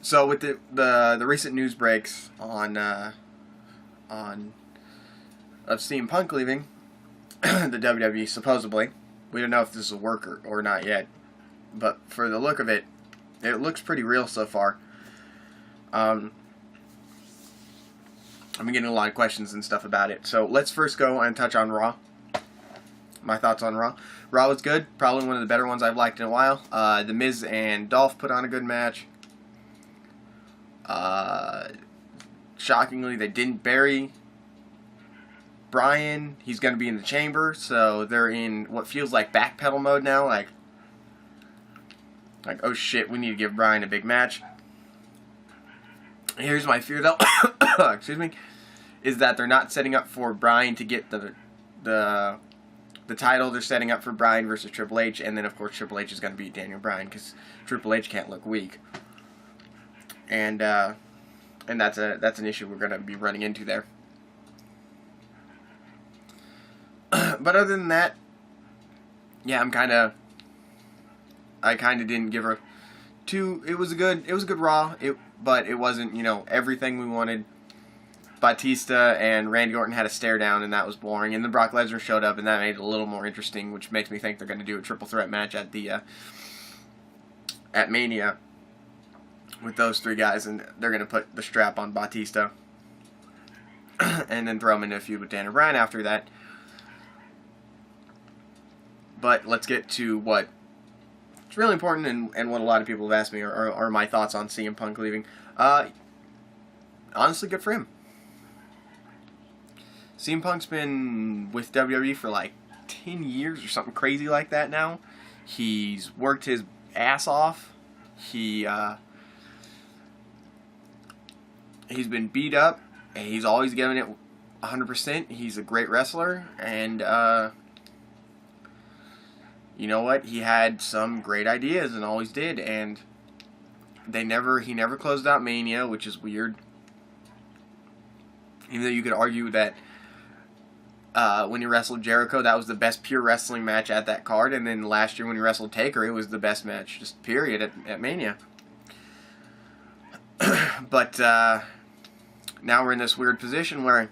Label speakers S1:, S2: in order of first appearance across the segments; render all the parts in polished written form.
S1: So with the recent news breaks on of CM Punk leaving the WWE supposedly, we don't know if this is a work or not yet, but for the look of it, it looks pretty real so far. I've been getting a lot of questions and stuff about it. So let's first go and touch on Raw. My thoughts on Raw. Raw was good. Probably one of the better ones I've liked in a while. The Miz and Dolph put on a good match. Shockingly, they didn't bury Bryan. He's going to be in the chamber, so they're in what feels like backpedal mode now. Like, oh shit, we need to give Bryan a big match. Here's my fear, though. Excuse me, is that they're not setting up for Bryan to get the title. They're setting up for Bryan versus Triple H, and then of course Triple H is going to beat Daniel Bryan because Triple H can't look weak. And that's an issue we're going to be running into there. But other than that, yeah, I kind of didn't give her too. It was a good Raw. But it wasn't, everything we wanted. Batista and Randy Orton had a stare down, and that was boring. And then Brock Lesnar showed up, and that made it a little more interesting, which makes me think they're going to do a triple threat match at Mania with those three guys, and they're going to put the strap on Batista and then throw him into a feud with Daniel Bryan after that. But let's get to what it's really important, and what a lot of people have asked me are my thoughts on CM Punk leaving. Honestly, good for him. CM Punk's been with WWE for like 10 years or something crazy like that now. He's worked his ass off. He's been beat up, and he's always given it 100%. He's a great wrestler, and you know what? He had some great ideas and always did, and he never closed out Mania, which is weird. Even though you could argue that when he wrestled Jericho, that was the best pure wrestling match at that card, and then last year when he wrestled Taker, it was the best match, just period, at Mania. But now we're in this weird position where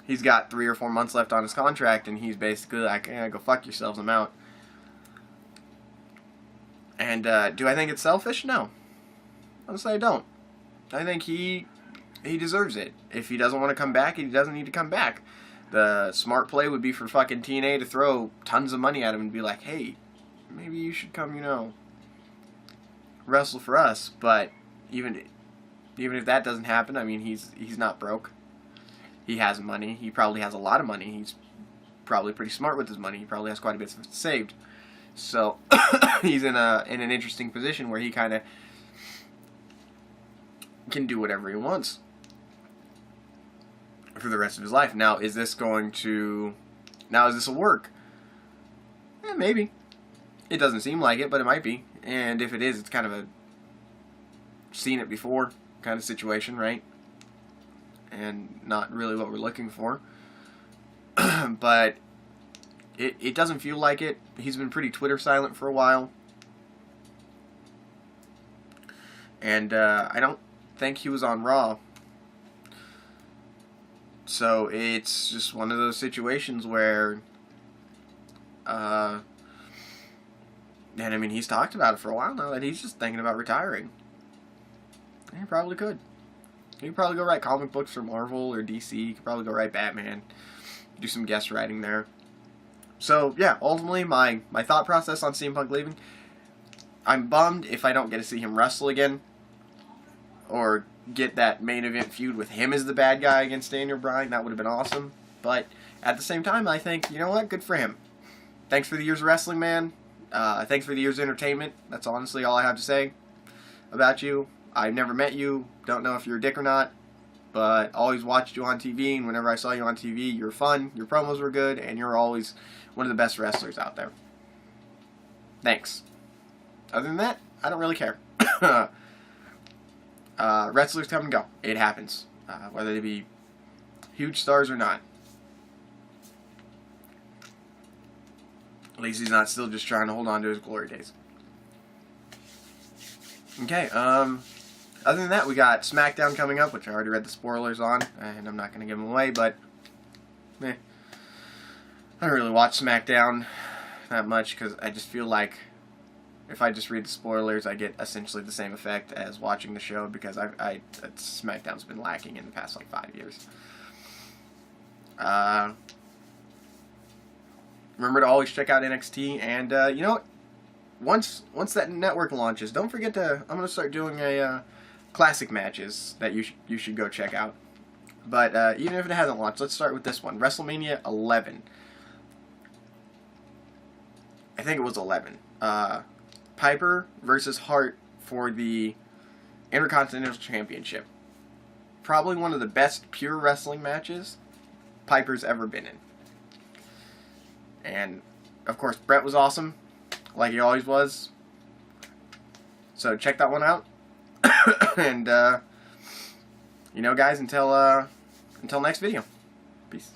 S1: he's got 3 or 4 months left on his contract, and he's basically like, go fuck yourselves, I'm out. And do I think it's selfish? No. Honestly, I don't. I think he deserves it. If he doesn't want to come back, he doesn't need to come back. The smart play would be for fucking TNA to throw tons of money at him and be like, hey, maybe you should come, wrestle for us. But even if that doesn't happen, I mean, he's not broke. He has money. He probably has a lot of money. He's probably pretty smart with his money. He probably has quite a bit saved. So he's in an interesting position where he kind of can do whatever he wants for the rest of his life. Now, is this a work? Maybe. It doesn't seem like it, but it might be. And if it is, it's kind of a seen it before kind of situation, right? And not really what we're looking for. But it doesn't feel like it. He's been pretty Twitter silent for a while. And I don't think he was on Raw. So it's just one of those situations where, and I mean, he's talked about it for a while now that he's just thinking about retiring. And he probably could. He could probably go write comic books for Marvel or DC. He could probably go write Batman. Do some guest writing there. So, yeah, ultimately, my thought process on CM Punk leaving, I'm bummed if I don't get to see him wrestle again, or get that main event feud with him as the bad guy against Daniel Bryan. That would have been awesome. But at the same time, I think, you know what, good for him. Thanks for the years of wrestling, man. Thanks for the years of entertainment. That's honestly all I have to say about you. I've never met you, don't know if you're a dick or not, but always watched you on TV, and whenever I saw you on TV, you were fun, your promos were good, and you're always one of the best wrestlers out there. Thanks. Other than that, I don't really care. Wrestlers come and go. It happens. Whether they be huge stars or not. At least he's not still just trying to hold on to his glory days. Okay, Other than that, we got SmackDown coming up, which I already read the spoilers on, and I'm not going to give them away, but I don't really watch SmackDown that much because I just feel like if I just read the spoilers, I get essentially the same effect as watching the show because SmackDown's been lacking in the past like 5 years. Remember to always check out NXT, and you know what? Once that network launches, don't forget to. I'm gonna start doing a classic matches that you should go check out. But even if it hasn't launched, let's start with this one: WrestleMania 11. I think it was 11. Piper versus Hart for the Intercontinental Championship. Probably one of the best pure wrestling matches Piper's ever been in. And, of course, Brett was awesome, like he always was. So check that one out. And, you know, guys, until next video. Peace.